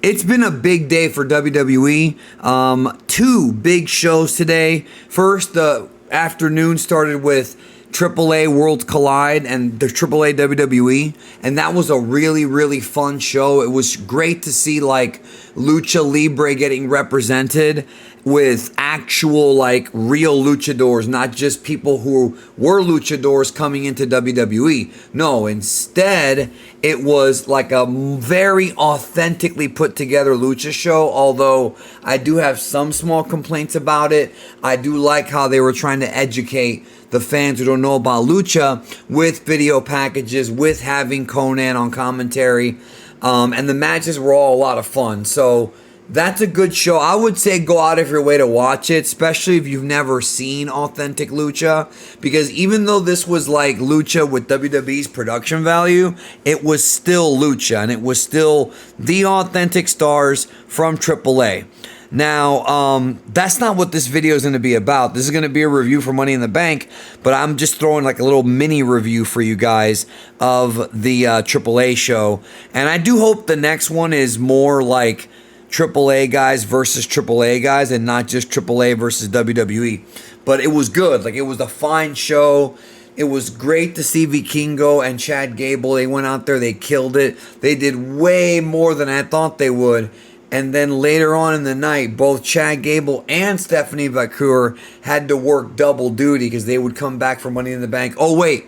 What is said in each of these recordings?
It's been a big day for WWE. Two big shows today. First, the afternoon started with AAA Worlds Collide and the AAA WWE, and that was a really, really fun show. It was great to see like Lucha Libre getting represented with actual like real luchadors, not just people who were luchadors coming into WWE. No, instead it was like a very authentically put together lucha show, although I do have some small complaints about it. I do like how they were trying to educate the fans who don't know about lucha with video packages, with having Conan on commentary, and the matches were all a lot of fun. So that's a good show. I would say go out of your way to watch it, especially if you've never seen authentic lucha, because even though this was like lucha with WWE's production value, it was still lucha, and it was still the authentic stars from AAA. Now, that's not what this video is going to be about. This is going to be a review for Money in the Bank, but I'm just throwing like a little mini review for you guys of the AAA show. And I do hope the next one is more like AAA guys versus AAA guys and not just AAA versus WWE. But it was good. Like, it was a fine show. It was great to see Vikingo and Chad Gable. They went out there, they killed it. They did way more than I thought they would. And then later on in the night, both Chad Gable and Stephanie Valkuria had to work double duty because they would come back for Money in the Bank. Oh, wait,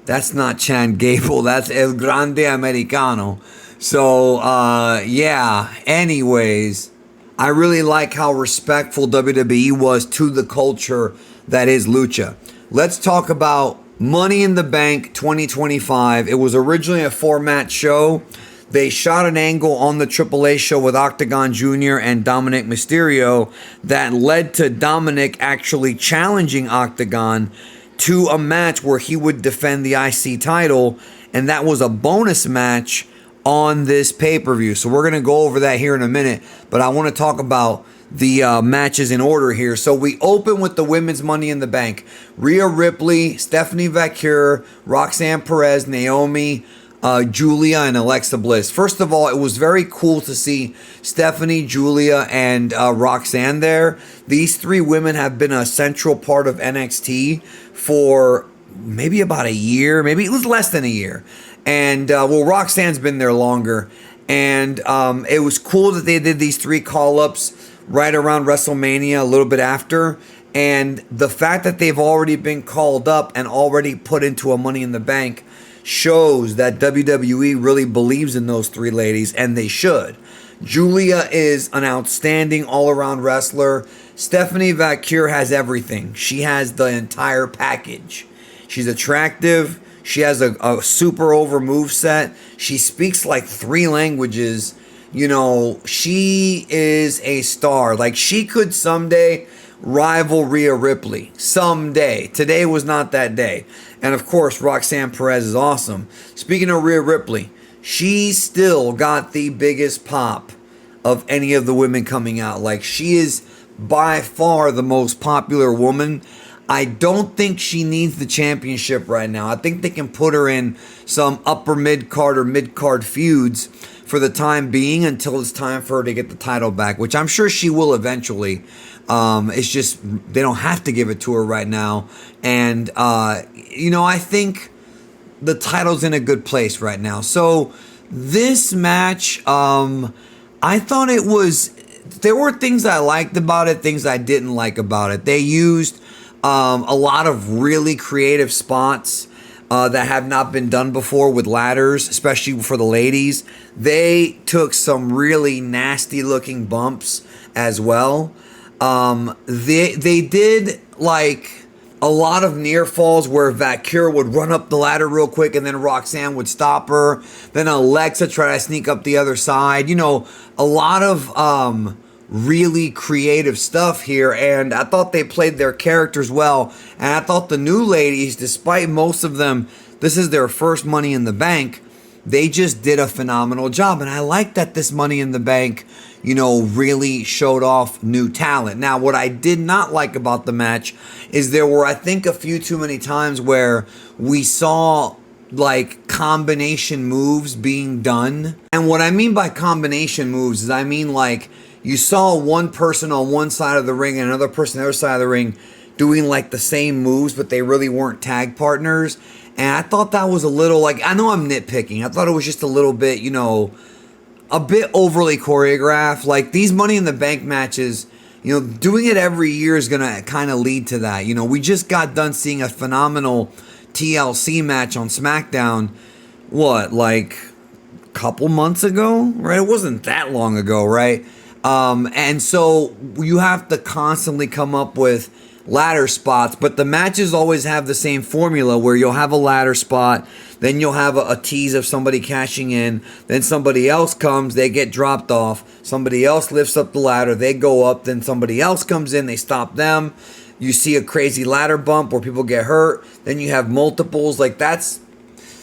that's not Chad Gable. That's El Grande Americano. So, yeah, anyways, I really like how respectful WWE was to the culture that is lucha. Let's talk about Money in the Bank 2025. It was originally a 4-match show. They shot an angle on the AAA show with Octagon Jr. and Dominic Mysterio that led to Dominic actually challenging Octagon to a match where he would defend the IC title, and that was a bonus match on this pay-per-view. So we're going to go over that here in a minute, but I want to talk about the matches in order here. So we open with the women's Money in the Bank. Rhea Ripley, Stephanie Valkyria, Roxanne Perez, Naomi, Julia, and Alexa Bliss. First of all, it was very cool to see Stephanie, Julia, and Roxanne there. These three women have been a central part of NXT for maybe about a year. Maybe it was less than a year. And, well, Roxanne's been there longer. And it was cool that they did these three call-ups right around WrestleMania, a little bit after. And the fact that they've already been called up and already put into a Money in the Bank shows that WWE really believes in those three ladies, and they should. Julia is an outstanding all-around wrestler. Stephanie Valkyria has everything. She has the entire package. She's attractive. She has a super over moveset. She speaks like 3 languages. You know, she is a star. Like, she could someday rival Rhea Ripley. Someday. Today was not that day. And of course, Roxanne Perez is awesome. Speaking of Rhea Ripley, she still got the biggest pop of any of the women coming out. Like, she is by far the most popular woman. I don't think she needs the championship right now. I think they can put her in some upper mid-card or mid-card feuds for the time being until it's time for her to get the title back, which I'm sure she will eventually. It's just they don't have to give it to her right now. And, you know, I think the title's in a good place right now. So this match, I thought it was, there were things I liked about it, things I didn't like about it. They used a lot of really creative spots that have not been done before with ladders, especially for the ladies. They took some really nasty looking bumps as well. They did like a lot of near falls where Valkyria would run up the ladder real quick and then Roxanne would stop her. Then Alexa try to sneak up the other side. You know, a lot of really creative stuff here, and I thought they played their characters well. And I thought the new ladies, despite most of them, this is their first Money in the Bank, they just did a phenomenal job. And I like that this Money in the Bank, you know, really showed off new talent. Now, what I did not like about the match is there were, I think, a few too many times where we saw like combination moves being done. And what I mean by combination moves is I mean like you saw one person on one side of the ring and another person on the other side of the ring doing like the same moves, but they really weren't tag partners. And I thought that was a little like, I know I'm nitpicking. I thought it was just a little bit, you know, a bit overly choreographed. Like these Money in the Bank matches, you know, doing it every year is going to kind of lead to that. You know, we just got done seeing a phenomenal TLC match on SmackDown, like a couple months ago, right? It wasn't that long ago, right? And so you have to constantly come up with ladder spots, but the matches always have the same formula where you'll have a ladder spot, then you'll have a tease of somebody cashing in, then somebody else comes, they get dropped off, somebody else lifts up the ladder, they go up, then somebody else comes in, they stop them, you see a crazy ladder bump where people get hurt, then you have multiples. Like that's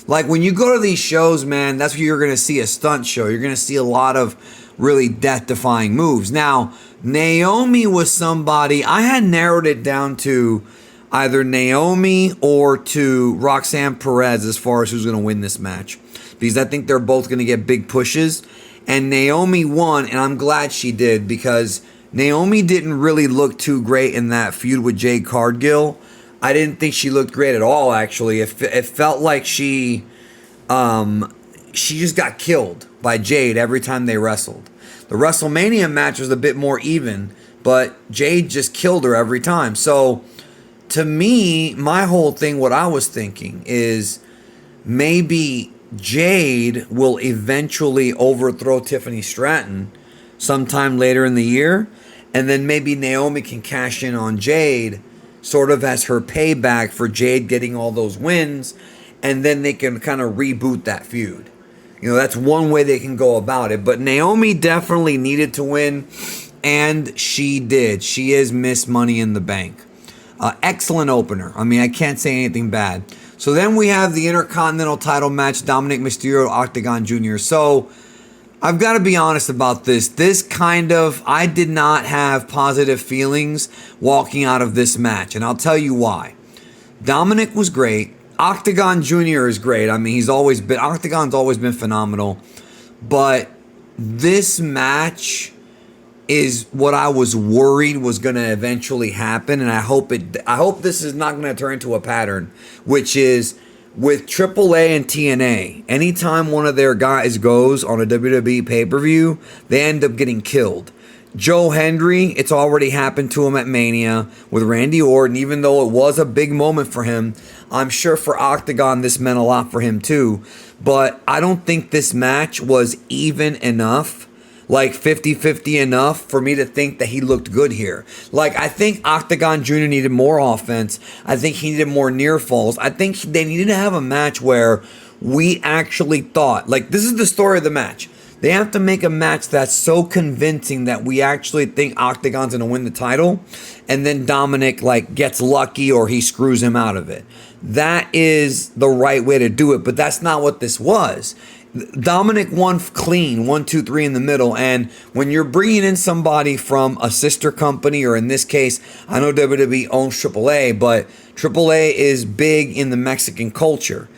like when you go to these shows, man, that's where you're going to see a stunt show. You're going to see a lot of really death-defying moves. Now, Naomi was somebody, I had narrowed it down to either Naomi or to Roxanne Perez as far as who's going to win this match. Because I think they're both going to get big pushes. And Naomi won, and I'm glad she did, because Naomi didn't really look too great in that feud with Jade Cargill. I didn't think she looked great at all, actually. It felt like she just got killed by Jade every time they wrestled. The WrestleMania match was a bit more even, but Jade just killed her every time. So, to me, my whole thing, what I was thinking is maybe Jade will eventually overthrow Tiffany Stratton sometime later in the year, and then maybe Naomi can cash in on Jade sort of as her payback for Jade getting all those wins, and then they can kind of reboot that feud. You know, that's one way they can go about it. But Naomi definitely needed to win, and she did. She is Miss Money in the Bank. Excellent opener. I mean, I can't say anything bad. So then we have the Intercontinental title match, Dominic Mysterio, Octagon Jr. So I've got to be honest about this. I did not have positive feelings walking out of this match, and I'll tell you why. Dominic was great. Octagon Jr. is great. I mean, Octagon's always been phenomenal. But this match is what I was worried was going to eventually happen, and I hope this is not going to turn into a pattern, which is with AAA and TNA, anytime one of their guys goes on a WWE pay-per-view, they end up getting killed. Joe Hendry, it's already happened to him at Mania with Randy Orton, even though it was a big moment for him. I'm sure for Octagon this meant a lot for him too, but I don't think this match was even enough, like 50-50 enough for me to think that he looked good here. Like, I think Octagon Jr. needed more offense. I think he needed more near falls. I think they needed to have a match where we actually thought, like, this is the story of the match. They have to make a match that's so convincing that we actually think Octagon's going to win the title, and then Dominic, like, gets lucky or he screws him out of it. That is the right way to do it, but that's not what this was. Dominic won clean, 1, 2, 3 in the middle, and when you're bringing in somebody from a sister company, or in this case, I know WWE owns AAA, but AAA is big in the Mexican culture.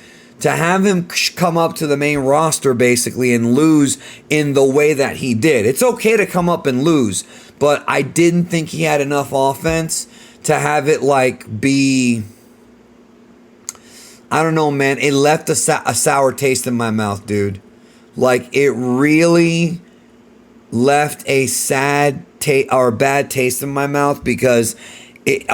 To have him come up to the main roster basically and lose in the way that he did. It's okay to come up and lose, but I didn't think he had enough offense to have it like be, I don't know, man. It left a sour taste in my mouth, dude. Like, it really left a sad or bad taste in my mouth, because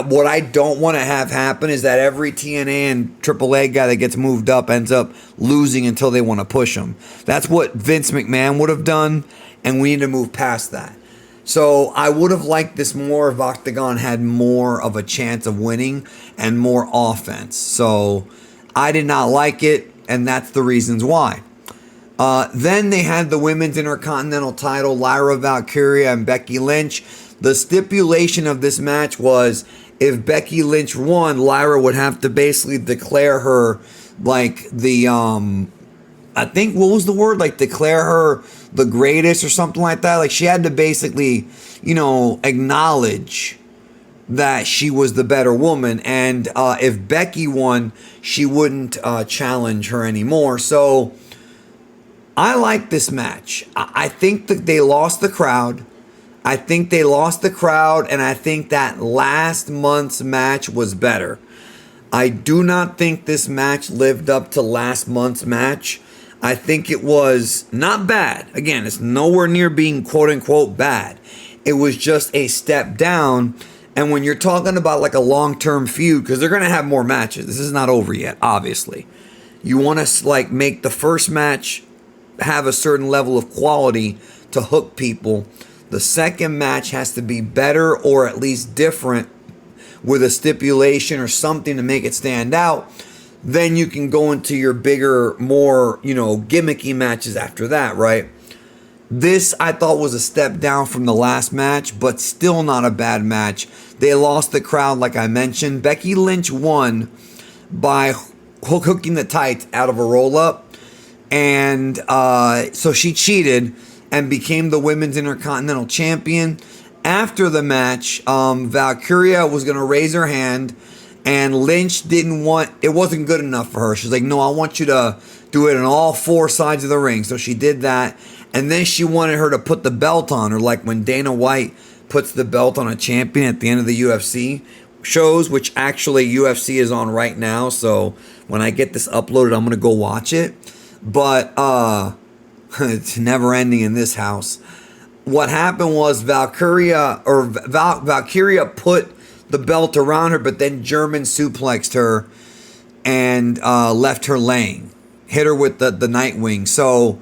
what I don't want to have happen is that every TNA and AAA guy that gets moved up ends up losing until they want to push him. That's what Vince McMahon would have done, and we need to move past that. So I would have liked this more if Octagon had more of a chance of winning and more offense. So I did not like it, and that's the reasons why. Then they had the Women's Intercontinental title, Lyra Valkuria and Becky Lynch. The stipulation of this match was if Becky Lynch won, Lyra would have to basically declare her like the, I think, what was the word? Like, declare her the greatest or something like that. Like, she had to basically, you know, acknowledge that she was the better woman. And if Becky won, she wouldn't challenge her anymore. So I like this match. I think that they lost the crowd. I think they lost the crowd, and I think that last month's match was better. I do not think this match lived up to last month's match. I think it was not bad. Again, it's nowhere near being quote-unquote bad. It was just a step down. And when you're talking about like a long-term feud, because they're going to have more matches. This is not over yet, obviously. You want to like make the first match have a certain level of quality to hook people. The second match has to be better or at least different with a stipulation or something to make it stand out. Then you can go into your bigger, more, gimmicky matches after that, right? This, I thought, was a step down from the last match, but still not a bad match. They lost the crowd, like I mentioned. Becky Lynch won by hooking the tights out of a roll-up. And so she cheated and became the Women's Intercontinental Champion. After the match, Valkuria was going to raise her hand, and Lynch it wasn't good enough for her. She's like, no, I want you to do it on all four sides of the ring. So she did that. And then she wanted her to put the belt on her, like when Dana White puts the belt on a champion at the end of the UFC shows, which actually UFC is on right now. So when I get this uploaded, I'm going to go watch it. But it's never ending in this house. What happened was Valkuria put the belt around her, but then German suplexed her and left her laying. Hit her with the Nightwing. So,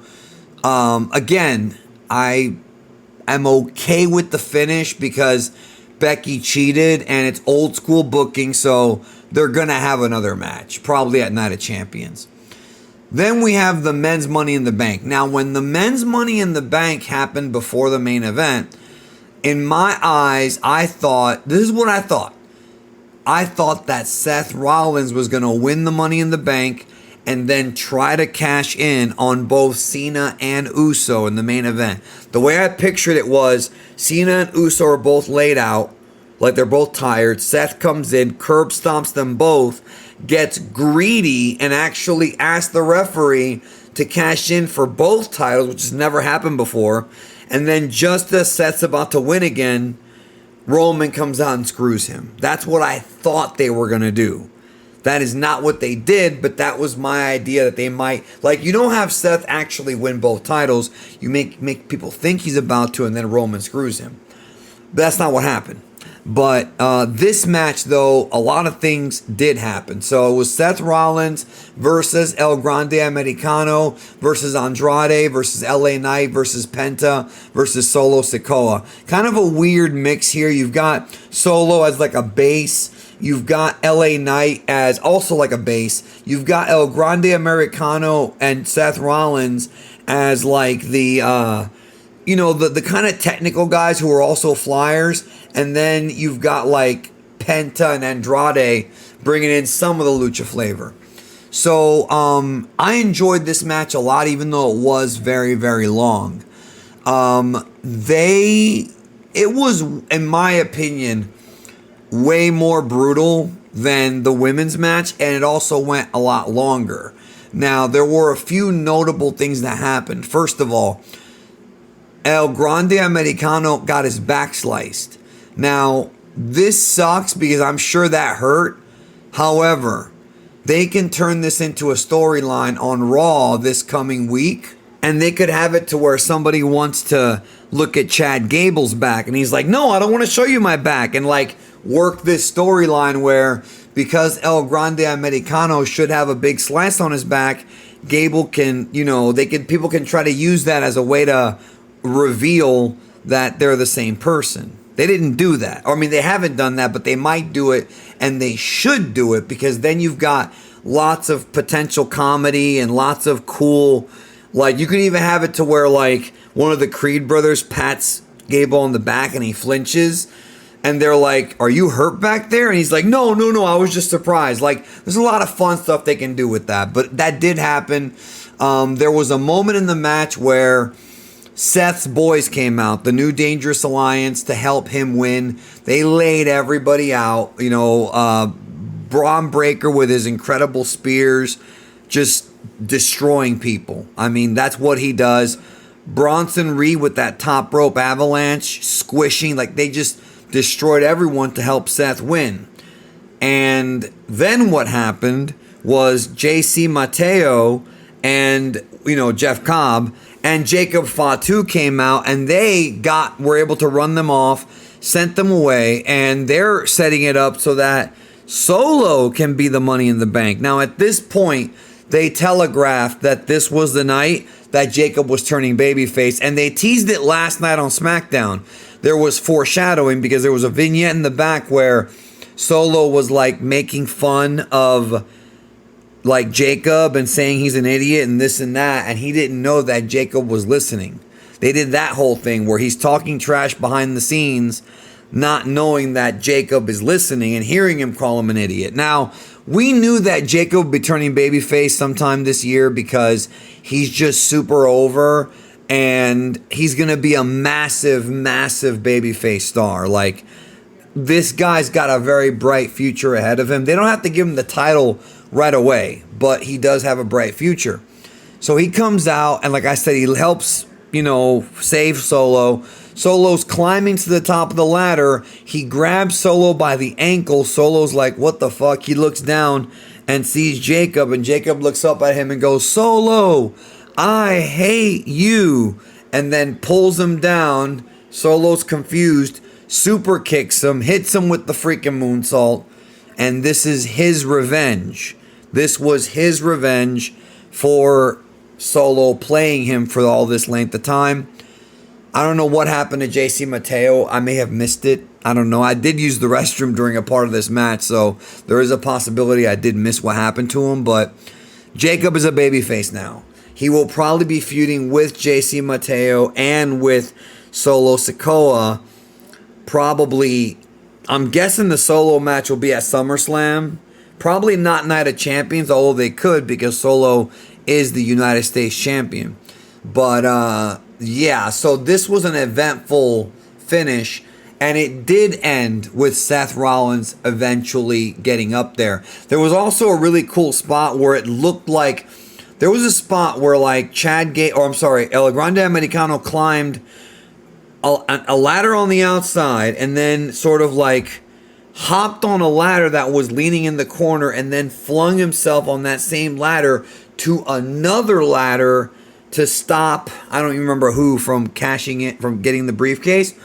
again, I am okay with the finish because Becky cheated and it's old school booking, so they're going to have another match, probably at Night of Champions. Then we have the men's Money in the Bank. Now, when the men's Money in the Bank happened before the main event, in my eyes, this is what I thought. I thought that Seth Rollins was going to win the Money in the Bank and then try to cash in on both Cena and Uso in the main event. The way I pictured it was Cena and Uso are both laid out, like they're both tired. Seth comes in, curb stomps them both, gets greedy and actually asks the referee to cash in for both titles, which has never happened before. And then just as Seth's about to win again, Roman comes out and screws him. That's what I thought they were going to do. That is not what they did, but that was my idea that they might. Like, you don't have Seth actually win both titles. You make people think he's about to, and then Roman screws him. But that's not what happened. But this match, though, a lot of things did happen. So it was Seth Rollins versus El Grande Americano versus Andrade versus LA Knight versus Penta versus Solo Sikoa. Kind of a weird mix here. You've got Solo as like a base. You've got LA Knight as also like a base. You've got El Grande Americano and Seth Rollins as like the kind of technical guys who are also flyers. And then you've got like Penta and Andrade bringing in some of the lucha flavor. So I enjoyed this match a lot, even though it was very, very long. It was, in my opinion, way more brutal than the women's match, and it also went a lot longer. Now, there were a few notable things that happened. First of all, El Grande Americano got his back sliced. Now, this sucks because I'm sure that hurt. However, they can turn this into a storyline on Raw this coming week, and they could have it to where somebody wants to look at Chad Gable's back, and he's like, no, I don't want to show you my back, and like work this storyline where because El Grande Americano should have a big slice on his back, Gable can, people can try to use that as a way to reveal that they're the same person. They didn't do that. Or, I mean, they haven't done that, but they might do it, and they should do it, because then you've got lots of potential comedy and lots of cool, like, you could even have it to where, like, one of the Creed brothers pats Gable on the back and he flinches, and they're like, are you hurt back there? And he's like, no, I was just surprised. Like, there's a lot of fun stuff they can do with that, but that did happen. There was a moment in the match where Seth's boys came out, the New Dangerous Alliance, to help him win. They laid everybody out. Braun Breaker with his incredible spears, just destroying people. I mean, that's what he does. Bronson Reed with that top rope avalanche, squishing, like they just destroyed everyone to help Seth win. And then what happened was JC Mateo and, Jeff Cobb and Jacob Fatu came out, and they were able to run them off, sent them away, and they're setting it up so that Solo can be the Money in the Bank. Now, at this point, they telegraphed that this was the night that Jacob was turning babyface, and they teased it last night on SmackDown. There was foreshadowing because there was a vignette in the back where Solo was like making fun of like Jacob and saying he's an idiot and this and that, and he didn't know that Jacob was listening. They did that whole thing where he's talking trash behind the scenes, not knowing that Jacob is listening and hearing him call him an idiot. Now, we knew that Jacob would be turning babyface sometime this year because he's just super over and he's going to be a massive, massive babyface star. Like, this guy's got a very bright future ahead of him. They don't have to give him the title right away, but he does have a bright future. So he comes out, and like I said, he helps, save Solo. Solo's climbing to the top of the ladder. He grabs Solo by the ankle. Solo's like, what the fuck? He looks down and sees Jacob, and Jacob looks up at him and goes, Solo, I hate you, and then pulls him down. Solo's confused, super kicks him, hits him with the freaking moonsault, and this is his revenge. This was his revenge for Solo playing him for all this length of time. I don't know what happened to JC Mateo. I may have missed it. I don't know. I did use the restroom during a part of this match, so there is a possibility I did miss what happened to him, but Jacob is a babyface now. He will probably be feuding with JC Mateo and with Solo Sikoa. Probably, I'm guessing the Solo match will be at SummerSlam. Probably not Night of Champions, although they could because Solo is the United States champion. But, yeah, so this was an eventful finish, and it did end with Seth Rollins eventually getting up there. There was also a really cool spot where it looked like, there was a spot where like El Grande Americano climbed a ladder on the outside and then sort of like hopped on a ladder that was leaning in the corner and then flung himself on that same ladder to another ladder to stop, I don't even remember who, from getting the briefcase.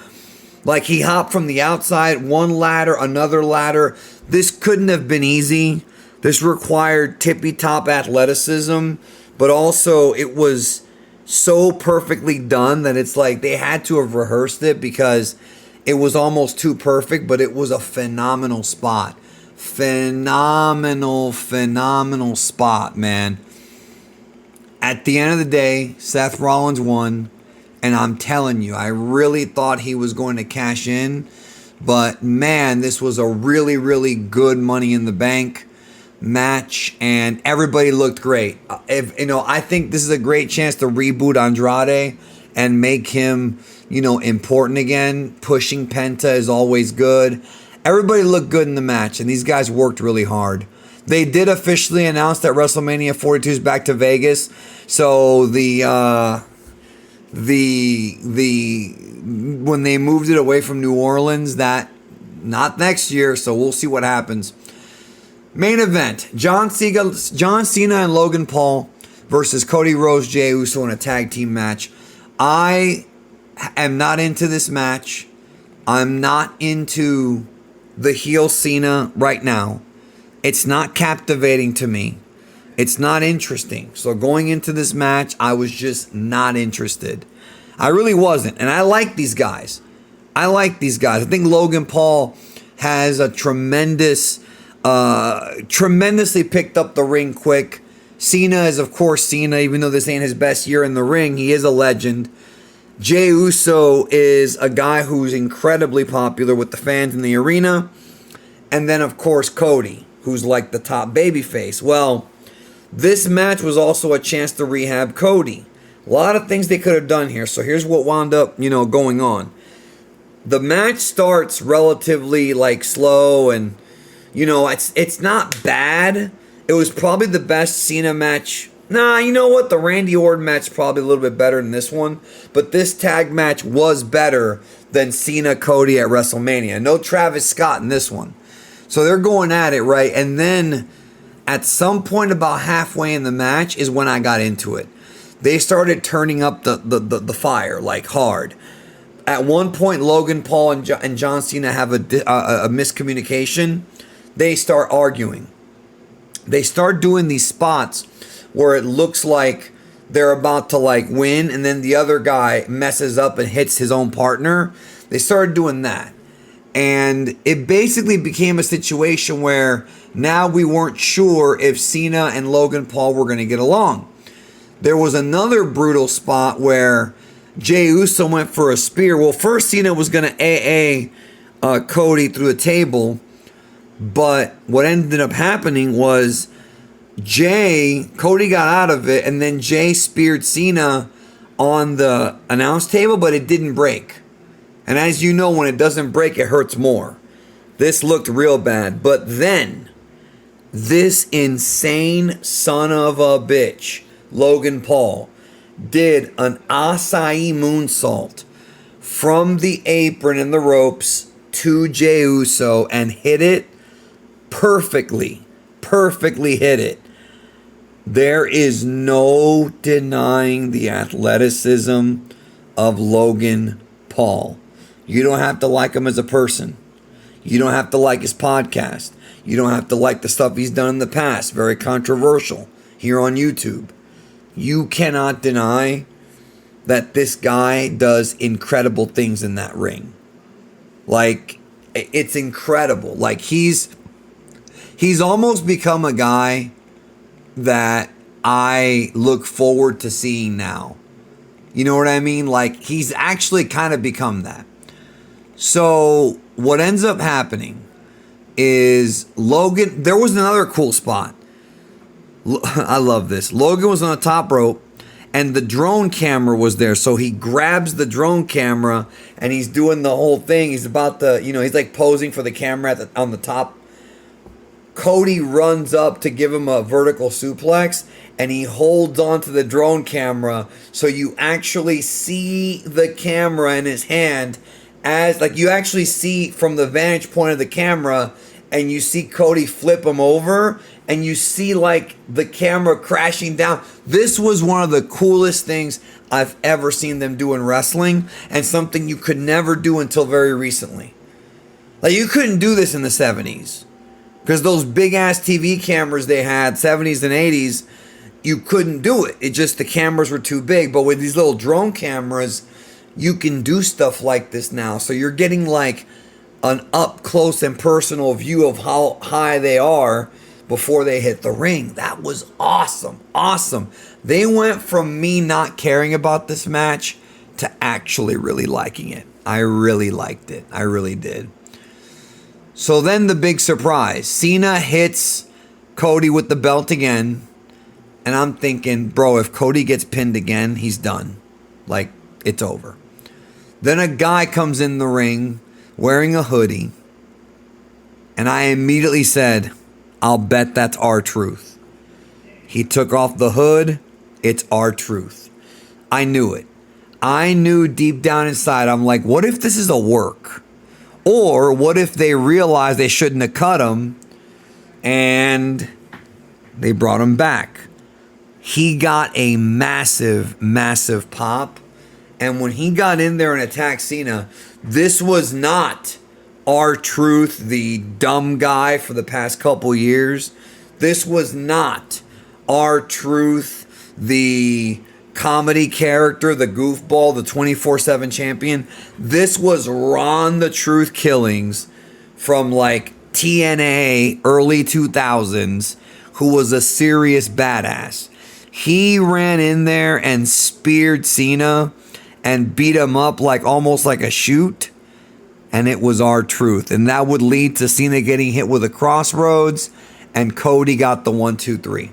Like, he hopped from the outside, one ladder, another ladder. This couldn't have been easy. This required tippy-top athleticism, but also it was so perfectly done that it's like they had to have rehearsed it because it was almost too perfect, but it was a phenomenal spot. Phenomenal spot, man. At the end of the day, Seth Rollins won, and I'm telling you, I really thought he was going to cash in, but man, this was a really, really good Money in the Bank match, and everybody looked great. I think this is a great chance to reboot Andrade and make him, important again. Pushing Penta is always good. Everybody looked good in the match, and these guys worked really hard. They did officially announce that WrestleMania 42 is back to Vegas, so when they moved it away from New Orleans, that not next year, so we'll see what happens. Main event, John Cena and Logan Paul versus Cody Rhodes, Jey Uso in a tag team match. I am not into this match. I'm not into the heel Cena right now. It's not captivating to me. It's not interesting. So going into this match, I was just not interested. I really wasn't. And I like these guys. I think Logan Paul has a tremendously picked up the ring quick. Cena is, of course, Cena. Even though this ain't his best year in the ring, he is a legend. Jey Uso is a guy who's incredibly popular with the fans in the arena. And then, of course, Cody, who's like the top babyface. Well, this match was also a chance to rehab Cody. A lot of things they could have done here. So here's what wound up, going on. The match starts relatively like slow, and it's not bad. It was probably the best Cena match. Nah, you know what? The Randy Orton match is probably a little bit better than this one. But this tag match was better than Cena Cody at WrestleMania. No Travis Scott in this one. So they're going at it, right? And then at some point about halfway in the match is when I got into it. They started turning up the fire, like hard. At one point, Logan Paul and John Cena have a miscommunication. They start arguing. They start doing these spots where it looks like they're about to like win, and then the other guy messes up and hits his own partner. They started doing that. And it basically became a situation where now we weren't sure if Cena and Logan Paul were going to get along. There was another brutal spot where Jey Uso went for a spear. Well, first Cena was going to Cody through the table. But what ended up happening was Cody got out of it, and then Jey speared Cena on the announce table, but it didn't break. And as you know, when it doesn't break, it hurts more. This looked real bad. But then, this insane son of a bitch, Logan Paul, did an acai moonsault from the apron and the ropes to Jey Uso and hit it perfectly hit it. There is no denying the athleticism of Logan Paul. You don't have to like him as a person. You don't have to like his podcast. You don't have to like the stuff he's done in the past. Very controversial here on YouTube. You cannot deny that this guy does incredible things in that ring. Like, it's incredible. Like, he's almost become a guy that I look forward to seeing now. You know what I mean? Like, he's actually kind of become that. So, what ends up happening is Logan, there was another cool spot. I love this. Logan was on the top rope, and the drone camera was there. So he grabs the drone camera, and he's doing the whole thing. He's about to, he's like posing for the camera on the top. Cody runs up to give him a vertical suplex, and he holds onto the drone camera, so you actually see the camera in his hand, as like you actually see from the vantage point of the camera, and you see Cody flip him over, and you see like the camera crashing down. This was one of the coolest things I've ever seen them do in wrestling, and something you could never do until very recently. Like, you couldn't do this in the 70s. Because those big ass TV cameras they had, 70s and 80s, you couldn't do it. It just, the cameras were too big. But with these little drone cameras, you can do stuff like this now. So you're getting like an up close and personal view of how high they are before they hit the ring. That was awesome. Awesome. They went from me not caring about this match to actually really liking it. I really liked it. I really did. So then the big surprise. Cena hits Cody with the belt again. And I'm thinking, bro, if Cody gets pinned again, he's done. Like, it's over. Then a guy comes in the ring wearing a hoodie. And I immediately said, I'll bet that's R-Truth. He took off the hood. It's R-Truth. I knew it. I knew deep down inside, I'm like, what if this is a work? Or what if they realized they shouldn't have cut him and they brought him back? He got a massive, massive pop. And when he got in there and attacked Cena, this was not R-Truth, the dumb guy for the past couple years. This was not R-Truth, the comedy character, the goofball, the 24/7 champion. This was Ron the Truth Killings from like TNA early 2000s, who was a serious badass. He ran in there and speared Cena and beat him up like almost like a shoot, and it was R-Truth. And that would lead to Cena getting hit with a crossroads, and Cody got the 1, 2, 3.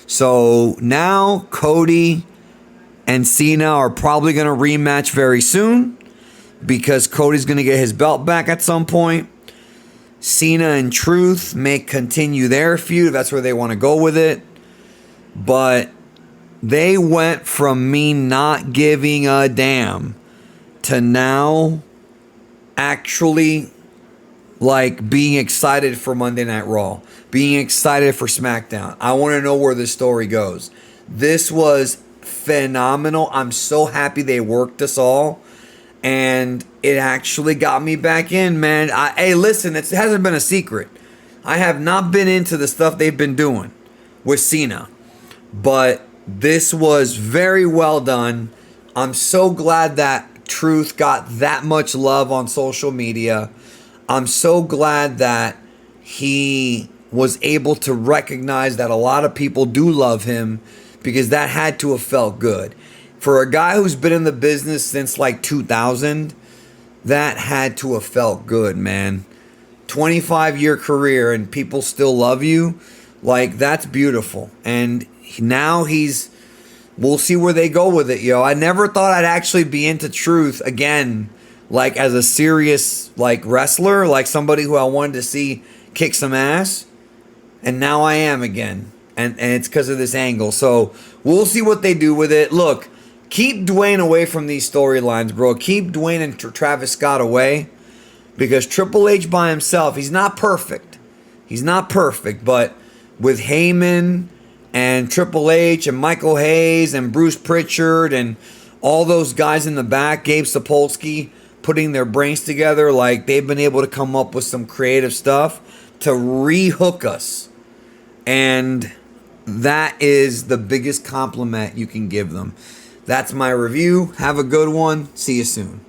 So now Cody and Cena are probably going to rematch very soon because Cody's going to get his belt back at some point. Cena and Truth may continue their feud if that's where they want to go with it. But they went from me not giving a damn to now actually like being excited for Monday Night Raw, being excited for SmackDown. I want to know where this story goes. This was phenomenal. I'm so happy they worked us all. And it actually got me back in, man. Hey, listen, it hasn't been a secret. I have not been into the stuff they've been doing with Cena. But this was very well done. I'm so glad that Truth got that much love on social media. I'm so glad that he was able to recognize that a lot of people do love him, because that had to have felt good. For a guy who's been in the business since like 2000, that had to have felt good, man. 25-year career and people still love you. Like, that's beautiful. And now we'll see where they go with it, yo. I never thought I'd actually be into Truth again, like as a serious like wrestler, like somebody who I wanted to see kick some ass. And now I am again. And it's because of this angle. So we'll see what they do with it. Look, keep Dwayne away from these storylines, bro. Keep Dwayne and Travis Scott away. Because Triple H by himself, he's not perfect. He's not perfect. But with Heyman and Triple H and Michael Hayes and Bruce Pritchard and all those guys in the back, Gabe Sapolsky, putting their brains together, like they've been able to come up with some creative stuff to re-hook us. And that is the biggest compliment you can give them. That's my review. Have a good one. See you soon.